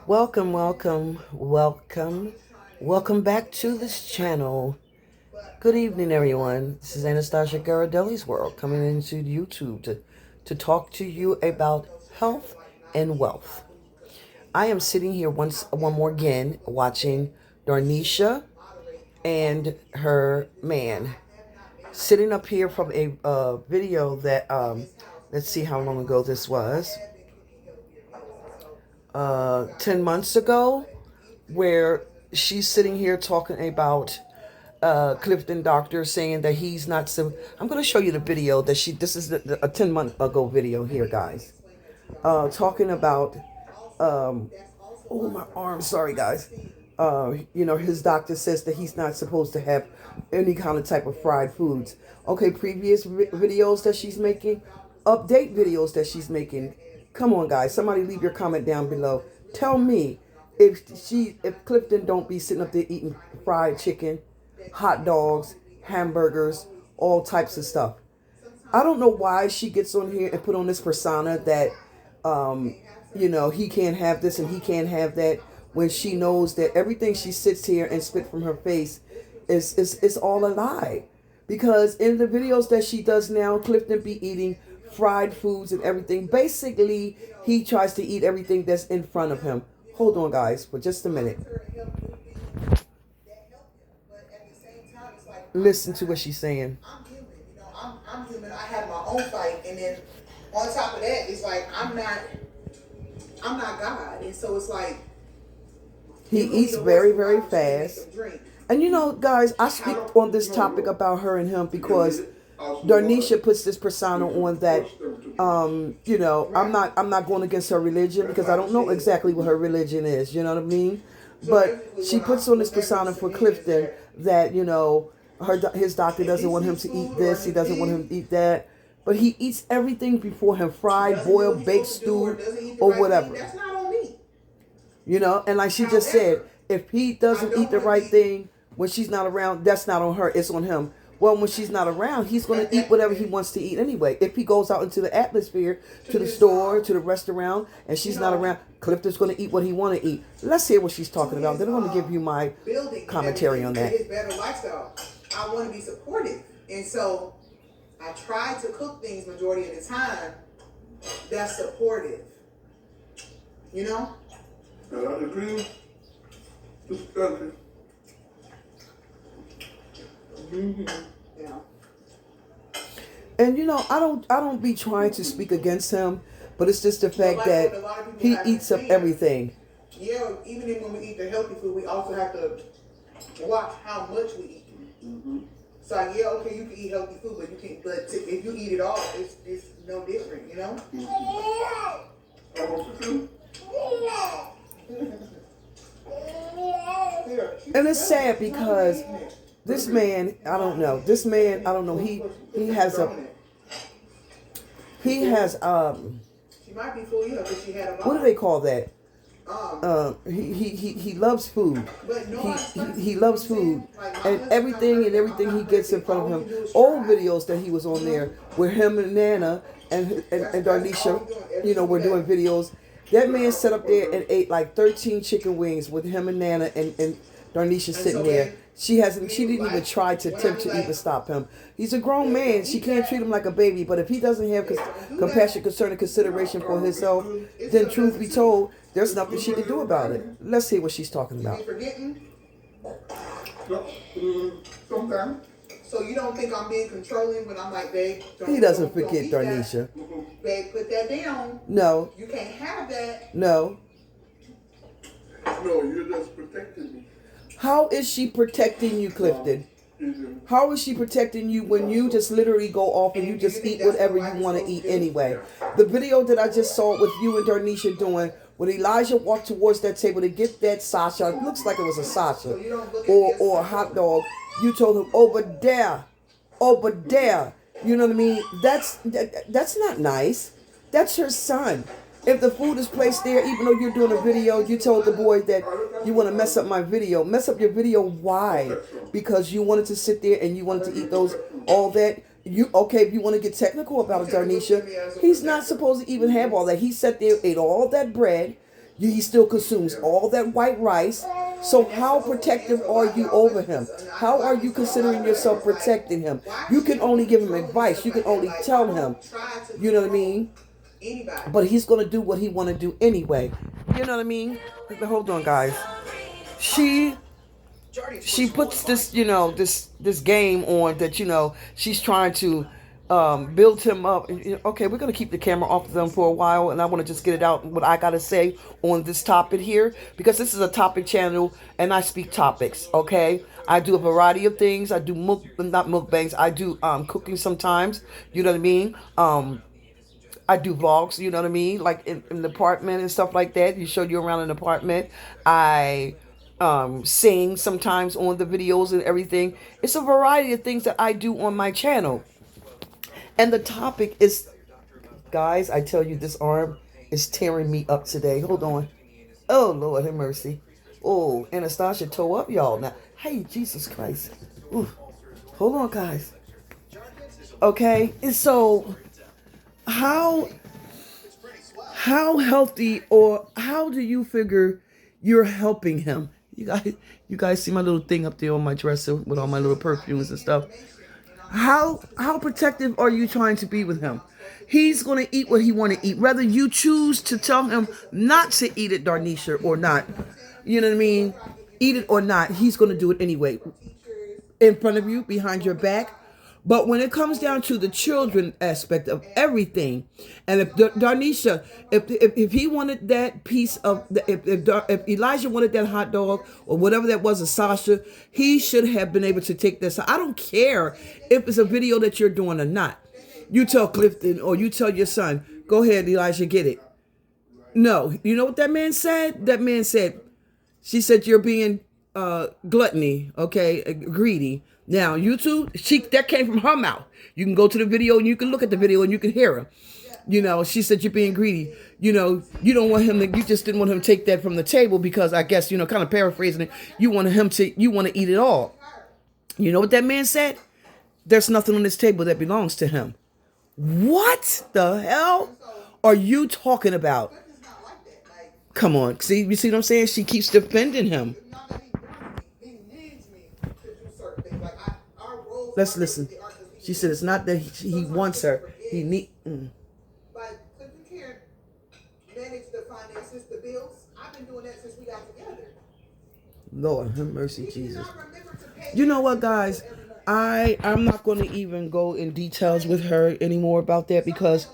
Welcome, welcome, welcome. Welcome back to this channel. Good evening, everyone. This is Anastasia GHIRADELLI'S World coming into YouTube to talk to you about health and wealth. I am sitting here one more again watching Darnisha and her man. Sitting up here from a video that, let's see how long ago this was. 10 months ago, where she's sitting here talking about Clifton Doctor saying that he's not so. I'm going to show you the video that this is a 10-month ago video here, guys. Talking about, oh, my arm, sorry, guys. His doctor says that he's not supposed to have any kind of type of fried foods. Okay, previous videos that she's making, update videos that she's making. Come on, guys. Somebody leave your comment down below. Tell me if Clifton don't be sitting up there eating fried chicken, hot dogs, hamburgers, all types of stuff. I don't know why she gets on here and put on this persona that, he can't have this and he can't have that, when she knows that everything she sits here and spit from her face is all a lie. Because in the videos that she does now, Clifton be eating fried foods and everything. Basically, he tries to eat everything that's in front of him. Hold on, guys, for just a minute. Listen to what she's saying. I'm human, I'm human. I have my own fight, and then on top of that, it's like I'm not God, and so it's like he eats very, very fast. And guys, I speak on this topic about her and him because Darnisha puts this persona on that, I'm not going against her religion because I don't know exactly what her religion is. You know what I mean? But she puts on this persona for Clifton that, his doctor doesn't want him to eat this. He doesn't want him to eat that. But he eats everything before him, fried, boiled, baked, stewed, or whatever. That's not on me. And like she just said, if he doesn't eat the right thing when she's not around, that's not on her. It's on him. Well, when she's not around, he's going to eat whatever he wants to eat anyway. If he goes out into the atmosphere, to the store, to the restaurant, and she's not around, Clifton's going to eat what he want to eat. Let's hear what she's talking about. Then I'm going to give you my commentary on that. His better lifestyle. I want to be supportive. And so I try to cook things majority of the time that's supportive. I agree. Discussion. Yeah. And I don't be trying to speak against him, but it's just the fact that he eats up everything. Yeah, even when we eat the healthy food, we also have to watch how much we eat. So yeah, okay, you can eat healthy food, but you can't. But if you eat it all, it's no different, And it's sad because this man, I don't know. He has She might be full because she had a mom. what do they call that? He loves food. He loves food, and everything he gets in front of him. Old videos that he was on there where him and Nana and Darnisha, were doing videos. That man sat up there and ate like 13 chicken wings with him and Nana and Darnisha sitting there. She didn't even try to attempt to even stop him. He's a grown man. She can't treat him like a baby. But if he doesn't have compassion, concern, and consideration for himself, then truth be told, there's nothing she can do about it. Let's see what she's talking about. Sometimes. So you don't think I'm being controlling when I'm like, babe? He doesn't forget, Darnisha. Babe, put that down. No. You can't have that. No. No, you're just protecting me. How is she protecting you, Clifton? How is she protecting you when you just literally go off and you just eat whatever you want to eat anyway? The video that I just saw with you and Darnisha doing, when Elijah walked towards that table to get that Sasha, it looks like it was a Sasha, or a hot dog, you told him, over there. You know what I mean? That's not nice. That's her son. If the food is placed there, even though you're doing a video, you told the boy that you want to mess up my video. Mess up your video, why? Because you wanted to sit there and you wanted to eat all that. If you want to get technical about it, Darnisha, he's not supposed to even have all that. He sat there, ate all that bread. He still consumes all that white rice. So how protective are you over him? How are you considering yourself protecting him? You can only give him advice. You can only tell him. You know what I mean? But he's going to do what he want to do anyway. You know what I mean? Hold on, guys. She puts this, this game on that, she's trying to build him up. Okay, we're going to keep the camera off of them for a while, and I want to just get it out what I got to say on this topic here, because this is a topic channel and I speak topics. Okay, I do a variety of things. I do not mukbangs. I do cooking sometimes. You know what I mean? I do vlogs, you know what I mean? Like in the apartment and stuff like that. You show you around an apartment. I sing sometimes on the videos and everything. It's a variety of things that I do on my channel. And the topic is, guys, I tell you, this arm is tearing me up today. Hold on. Oh, Lord have mercy. Oh, Anastasia tore up, y'all. Now, hey, Jesus Christ. Ooh. Hold on, guys. Okay, and so how healthy, or how do you figure you're helping him? You guys see my little thing up there on my dresser with all my little perfumes and stuff. How protective are you trying to be with him? He's going to eat what he want to eat, whether you choose to tell him not to eat it, Darnisha, or not. You know what I mean? Eat it or not, he's going to do it anyway, in front of you, behind your back. But when it comes down to the children aspect of everything, and if Darnisha, if he wanted that piece of, if Elijah wanted that hot dog or whatever that was of Sasha, he should have been able to take this. I don't care if it's a video that you're doing or not. You tell Clifton or you tell your son, go ahead, Elijah, get it. No, you know what that man said? That man said, she said, you're being gluttony, okay, greedy. Now, YouTube, that came from her mouth. You can go to the video and you can look at the video and you can hear her. She said you're being greedy. You don't want him to, you just didn't want him to take that from the table because I guess, kind of paraphrasing it, you want to eat it all. You know what that man said? There's nothing on this table that belongs to him. What the hell are you talking about? Come on. You see what I'm saying? She keeps defending him. Let's listen. She said it's not that he wants her. He need. But Clifton can't manage the finances, the bills. I've been doing that since we got together. Lord have mercy, Jesus. You know what, guys? I'm not going to even go in details with her anymore about that, because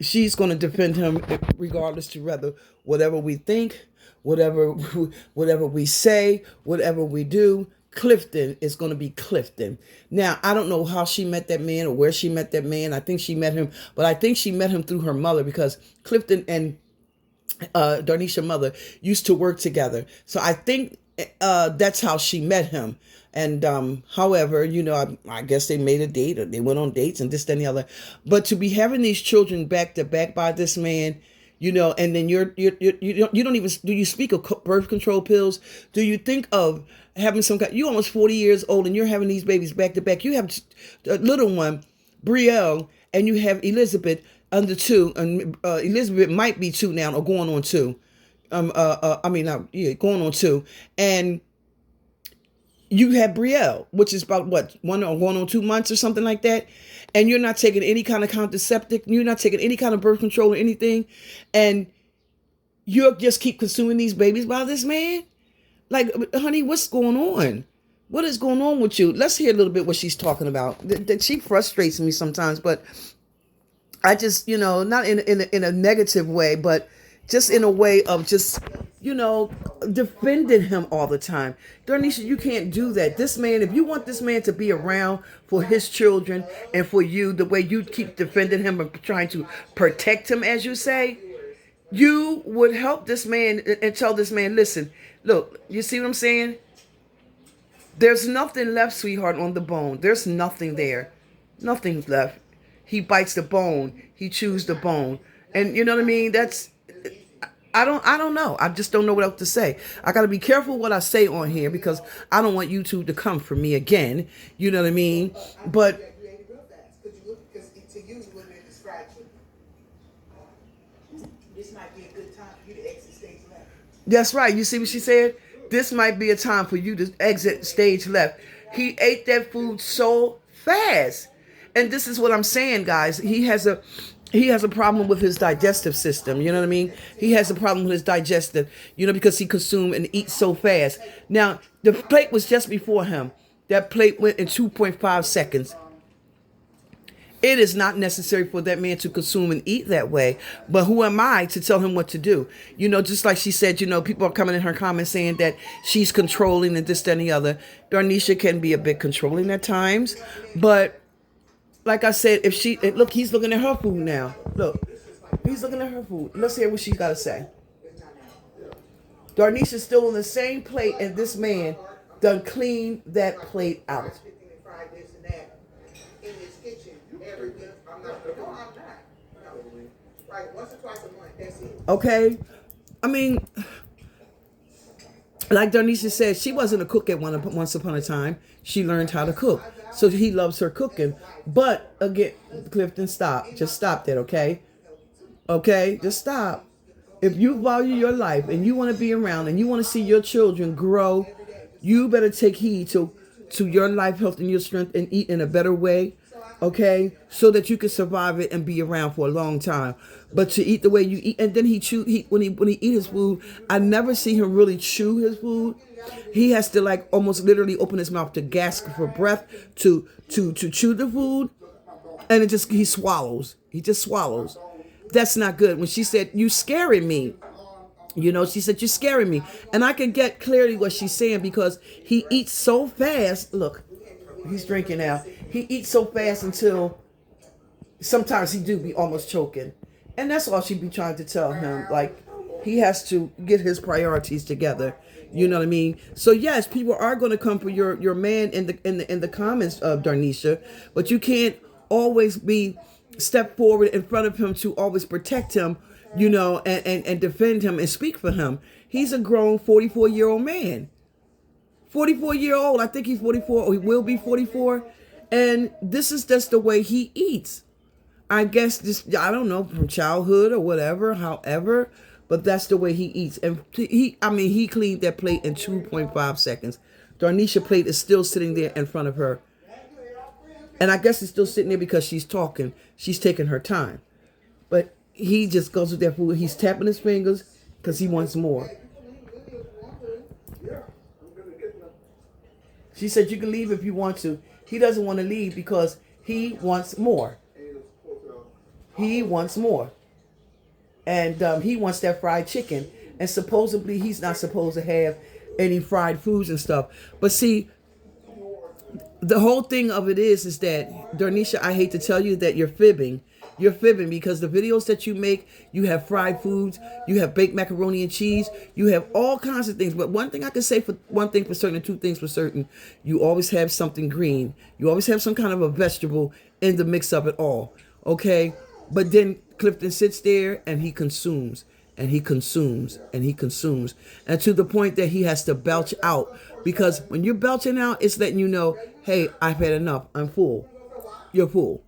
she's going to defend him regardless to whatever we think, whatever we say, whatever we do. Clifton is going to be Clifton. Now, I don't know how she met that man or where she met that man. I think she met him, but I think she met him through her mother, because Clifton and Darnisha's mother used to work together. So I think that's how she met him. And however, I guess they made a date, or they went on dates and this, that, and the other. But to be having these children back to back by this man, and then you don't even, do you speak of birth control pills? Do you think of having some kind? You're almost 40 years old and you're having these babies back to back. You have a little one, Brielle, and you have Elizabeth under 2, and Elizabeth might be 2 now, or going on 2. Going on 2, and you have Brielle, which is about what, 1 or 1 or 2 months or something like that. And you're not taking any kind of contraceptive. You're not taking any kind of birth control or anything. And you just keep consuming these babies by this man. Like, honey, what's going on? What is going on with you? Let's hear a little bit what she's talking about. That she frustrates me sometimes, but I just, not in a negative way, but just in a way of just, defending him all the time. Darnisha, you can't do that. This man, if you want this man to be around for his children and for you, the way you keep defending him and trying to protect him, as you say, you would help this man and tell this man, listen, look, you see what I'm saying? There's nothing left, sweetheart, on the bone. There's nothing there. Nothing's left. He bites the bone. He chews the bone. And you know what I mean? I don't know. I just don't know what else to say. I got to be careful what I say on here, because I don't want YouTube to come for me again. You know what I mean? But this might be a good time. time for you to exit stage left. That's right. You see what she said? This might be a time for you to exit stage left. He ate that food so fast. And this is what I'm saying, guys. He has a problem with his digestive system. You know what I mean? He has a problem with his digestive, because he consumed and eats so fast. Now, the plate was just before him. That plate went in 2.5 seconds. It is not necessary for that man to consume and eat that way. But who am I to tell him what to do? Just like she said, people are coming in her comments saying that she's controlling and this, that, and the other. Darnisha can be a bit controlling at times. But like I said, look, he's looking at her food now. Look, he's looking at her food. Let's hear what she's got to say. Darnisha's still on the same plate, and this man done cleaned that plate out. Right, once or twice a month, that's it. Okay? I mean, like Darnisha said, she wasn't a cook at once upon a time. She learned how to cook. So he loves her cooking. But, again, Clifton, stop. Just stop that, okay? Okay? Just stop. If you value your life and you want to be around and you want to see your children grow, you better take heed to your life, health, and your strength and eat in a better way. Okay, so that you can survive it and be around for a long time. But to eat the way you eat, and then when he eat his food, I never see him really chew his food. He has to like almost literally open his mouth to gasp for breath to chew the food, and he swallows. He just swallows. That's not good. When she said, "You scaring me," she said, "You're scaring me," and I can get clearly what she's saying because he eats so fast. Look, he's drinking now. He eats so fast until sometimes he do be almost choking. And that's all she be trying to tell him. Like, he has to get his priorities together. You know what I mean? So yes, people are going to come for your man in the comments of Darnisha, but you can't always step forward in front of him to always protect him, and defend him and speak for him. He's a grown 44-year-old man. 44-year-old. I think he's 44 or he will be 44. And this is just the way he eats. I guess I don't know, from childhood or whatever, however, but that's the way he eats. And he cleaned that plate in 2.5 seconds. Darnisha's plate is still sitting there in front of her. And I guess it's still sitting there because she's talking. She's taking her time. But he just goes with that food. He's tapping his fingers because he wants more. She said you can leave if you want to. He doesn't want to leave because he wants more. He wants more. And he wants that fried chicken. And supposedly he's not supposed to have any fried foods and stuff. But see, the whole thing of it is that, Darnisha, I hate to tell you that you're fibbing. You're fibbing because the videos that you make, you have fried foods, you have baked macaroni and cheese, you have all kinds of things. But one thing I can say for one thing for certain and two things for certain, you always have something green. You always have some kind of a vegetable in the mix of it all. Okay? But then Clifton sits there and he consumes and he consumes and he consumes. And to the point that he has to belch out. Because when you're belching out, it's letting you know, hey, I've had enough. I'm full. You're full.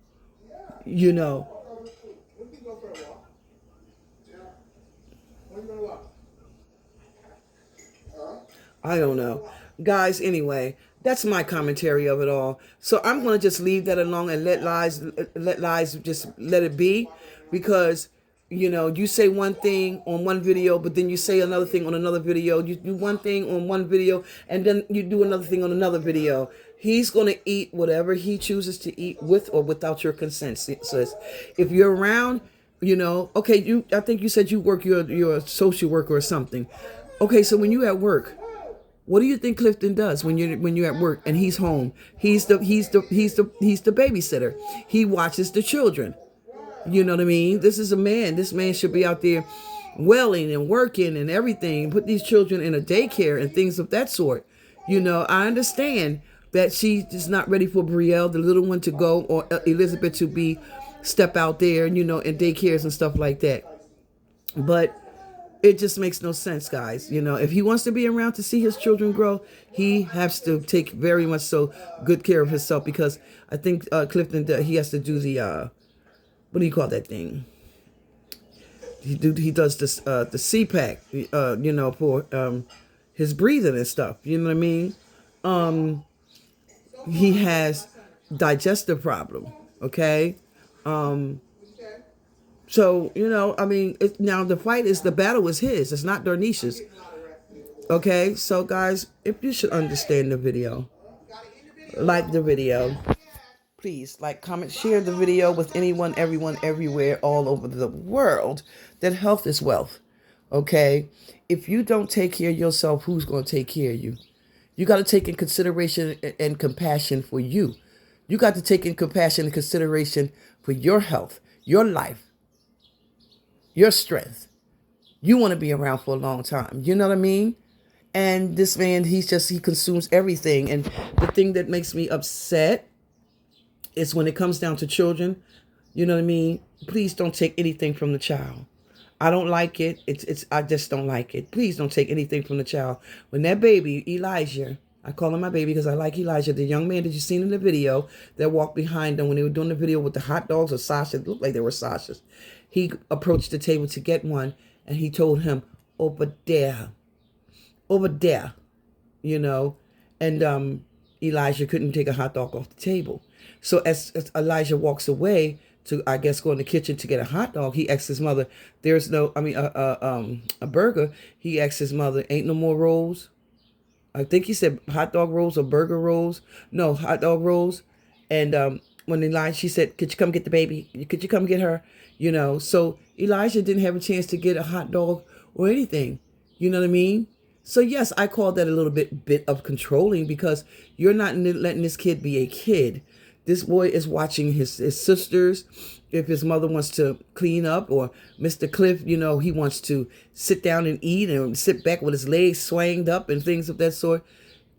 I don't know. Guys, anyway, that's my commentary of it all. So I'm going to just leave that alone and let lies just let it be. Because, you say one thing on one video, but then you say another thing on another video. You do one thing on one video, and then you do another thing on another video. He's going to eat whatever he chooses to eat with or without your consent, sis. If you're around, okay, I think you said you're a social worker or something. Okay, so when you're at work, what do you think Clifton does when you're at work and he's home? He's the babysitter. He watches the children. You know what I mean? This is a man. This man should be out there welling and working and everything. Put these children in a daycare and things of that sort. I understand that she is not ready for Brielle, the little one, to go, or Elizabeth to step out there, in daycares and stuff like that. But it just makes no sense, guys. If he wants to be around to see his children grow, he has to take very much so good care of himself, because I think Clifton, he has to do the, what do you call that thing? he does this the CPAC, for his breathing and stuff. You know what I mean? He has digestive problem. Okay. So I mean, now the battle is his. It's not Darnisha's. Okay. So guys, if you should understand the video, like the video. Please like, comment, share the video with anyone, everyone, everywhere, all over the world, that health is wealth. Okay? If you don't take care of yourself, who's going to take care of you? You got to take in consideration and compassion for you. You got to take in compassion and consideration for your health, your life, your strength. You want to be around for a long time. You know what I mean? And this man, he consumes everything. And the thing that makes me upset, it's when it comes down to children, you know what I mean? Please don't take anything from the child. I don't like it. I just don't like it. Please don't take anything from the child. When that baby, Elijah, I call him my baby because I like Elijah, the young man that you seen in the video that walked behind them when they were doing the video with the hot dogs or sausage, it looked like they were sausages. He approached the table to get one, and he told him, over there, and Elijah couldn't take a hot dog off the table. So as Elijah walks away to, I guess, go in the kitchen to get a hot dog, he asks his mother, a burger. He asks his mother, ain't no more rolls? I think he said hot dog rolls or burger rolls. No, hot dog rolls. And when Elijah, she said, could you come get the baby? Could you come get her? So Elijah didn't have a chance to get a hot dog or anything. You know what I mean? So yes, I call that a little bit of controlling, because you're not letting this kid be a kid. This boy is watching his sisters. If his mother wants to clean up, or Mr. Cliff, he wants to sit down and eat and sit back with his legs swanged up and things of that sort.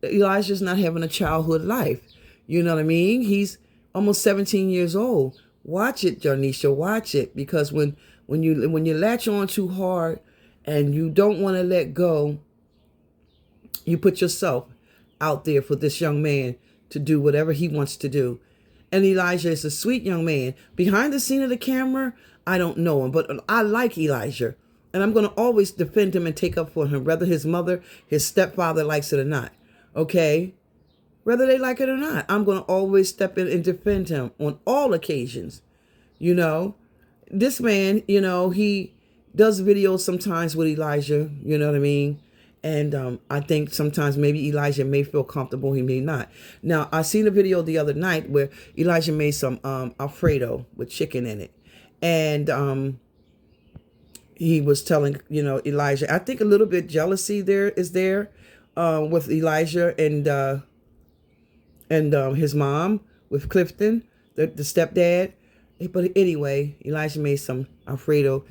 Elijah's not having a childhood life. You know what I mean? He's almost 17 years old. Watch it, Jarnisha, watch it. Because when you latch on too hard and you don't want to let go, you put yourself out there for this young man to do whatever he wants to do. And Elijah is a sweet young man. Behind the scene of the camera, I don't know him, but I like Elijah. And I'm going to always defend him and take up for him, whether his mother, his stepfather likes it or not. Okay? Whether they like it or not, I'm going to always step in and defend him on all occasions. This man, he does videos sometimes with Elijah, you know what I mean? And I think sometimes maybe Elijah may feel comfortable, he may not. Now, I seen a video the other night where Elijah made some Alfredo with chicken in it. And he was telling, Elijah, I think a little bit jealousy is there with Elijah and his mom, with Clifton, the stepdad. But anyway, Elijah made some Alfredo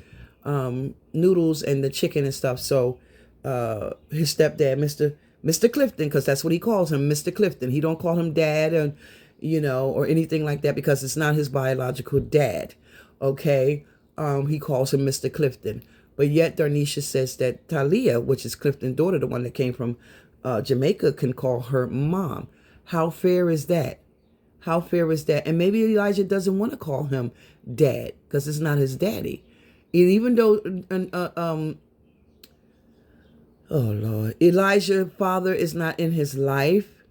noodles and the chicken and stuff. So his stepdad, Mr. Clifton, because that's what he calls him, Mr. Clifton. He don't call him dad or anything like that, because it's not his biological dad. Okay. He calls him Mr. Clifton. But yet Darnisha says that Talia, which is Clifton's daughter, the one that came from Jamaica, can call her mom. How fair is that? How fair is that? And maybe Elijah doesn't want to call him dad because it's not his daddy. And even though oh Lord, Elijah's father is not in his life,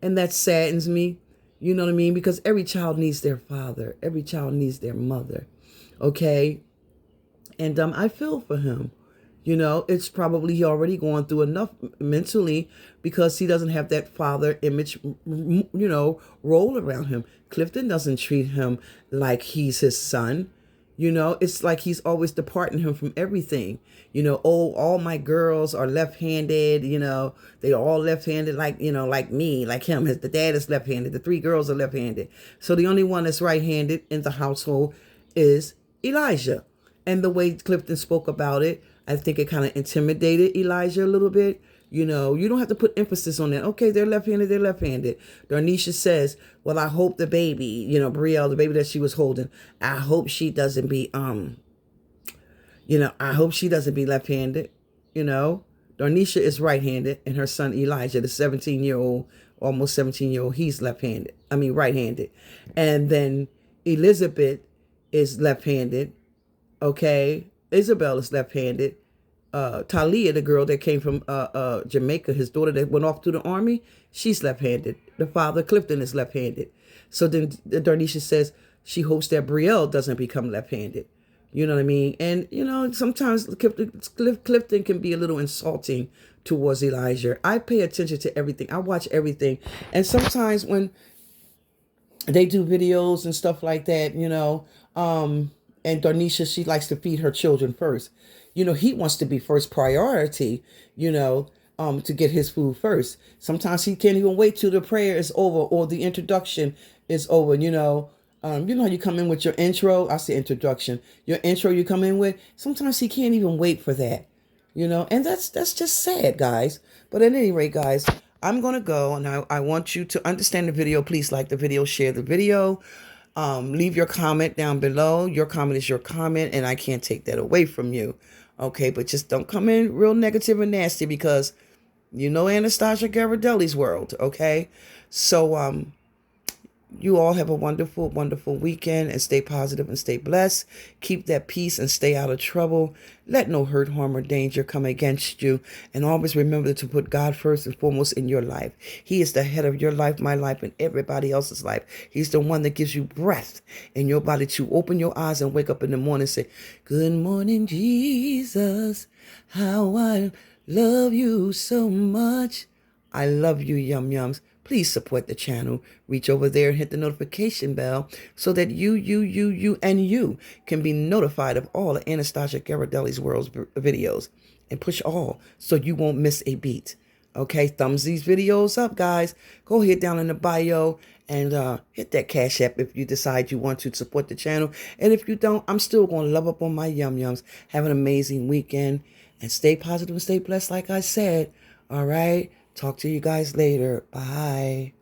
and that saddens me. You know what I mean? Because every child needs their father. Every child needs their mother. Okay? And I feel for him. It's probably he already going through enough mentally, because he doesn't have that father image, role around him. Clifton doesn't treat him like he's his son. It's like he's always departing him from everything. All my girls are left-handed, they are all left-handed, like me, like him. The dad is left-handed. The 3 girls are left-handed. So the only one that's right-handed in the household is Elijah. And the way Clifton spoke about it, I think it kind of intimidated Elijah a little bit. You don't have to put emphasis on that. Okay, they're left-handed, they're left-handed. Darnisha says, well, I hope the baby, Brielle, the baby that she was holding, I hope she doesn't be, I hope she doesn't be left-handed. Darnisha is right-handed, and her son Elijah, the 17-year-old, almost 17-year-old, he's right-handed. And then Elizabeth is left-handed. Okay. Isabel is left-handed. Talia, the girl that came from Jamaica, his daughter that went off to the army, she's left-handed. The father, Clifton, is left-handed. So then Darnisha says she hopes that Brielle doesn't become left-handed. You know what I mean? And, you know, sometimes Clifton can be a little insulting towards Elijah. I pay attention to everything. I watch everything. And sometimes when they do videos and stuff like that, you know, and Darnisha, she likes to feed her children first. You know, he wants to be first priority, you know, to get his food first. Sometimes he can't even wait till the prayer is over or the introduction is over, you know. You know how you come in with your intro? I say introduction. Your intro you come in with, sometimes he can't even wait for that, you know, and that's just sad, guys. But at any rate, guys, I'm going to go, and I want you to understand the video. Please like the video, share the video. Leave your comment down below. Your comment is your comment, and I can't take that away from you. Okay, but just don't come in real negative and nasty, because you know Anastasia GHIRADELLI'S world, okay? So, you all have a wonderful, wonderful weekend, and stay positive and stay blessed. Keep that peace and stay out of trouble. Let no hurt, harm, or danger come against you. And always remember to put God first and foremost in your life. He is the head of your life, my life, and everybody else's life. He's the one that gives you breath in your body to open your eyes and wake up in the morning and say, "Good morning, Jesus. How I love you so much." I love you, Yum Yums. Please support the channel. Reach over there and hit the notification bell so that you can be notified of all of Anastasia GHIRADELLI'S World's videos. And push all so you won't miss a beat. Okay, thumbs these videos up, guys. Go ahead down in the bio and hit that Cash App if you decide you want to support the channel. And if you don't, I'm still going to love up on my Yum Yums. Have an amazing weekend. And stay positive and stay blessed like I said. All right? Talk to you guys later. Bye.